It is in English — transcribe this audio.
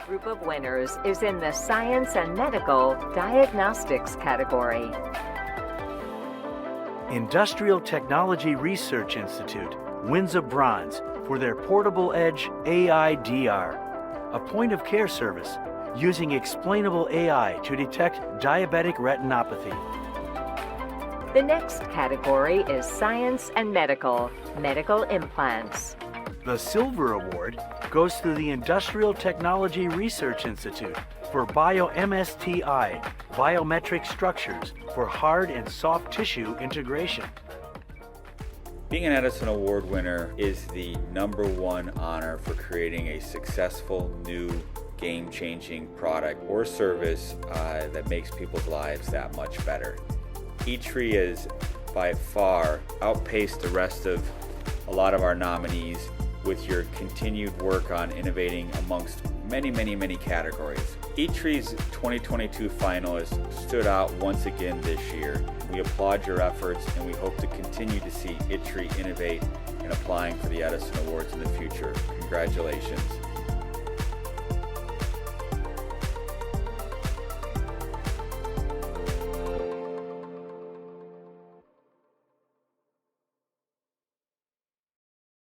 group of winners is in the Science and Medical Diagnostics category. Industrial Technology Research Institute wins a bronze for their Portable Edge AI-DR, a point-of-care service using explainable AI to detect diabetic retinopathy. The next category is Science and Medical Implants. The Silver Award goes to the Industrial Technology Research Institute for BioMS-Ti, biometric structures for hard and soft tissue integration. Being an Edison Award winner is the #1 honor for creating a successful, new, game-changing product or service that makes people's lives that much better. ITRI has by far outpaced the rest of a lot of our nominees with your continued work on innovating amongst many categories. ITRI's 2022 finalists stood out once again this year. We applaud your efforts and we hope to continue to see ITRI innovate in applying for the Edison Awards in the future. Congratulations.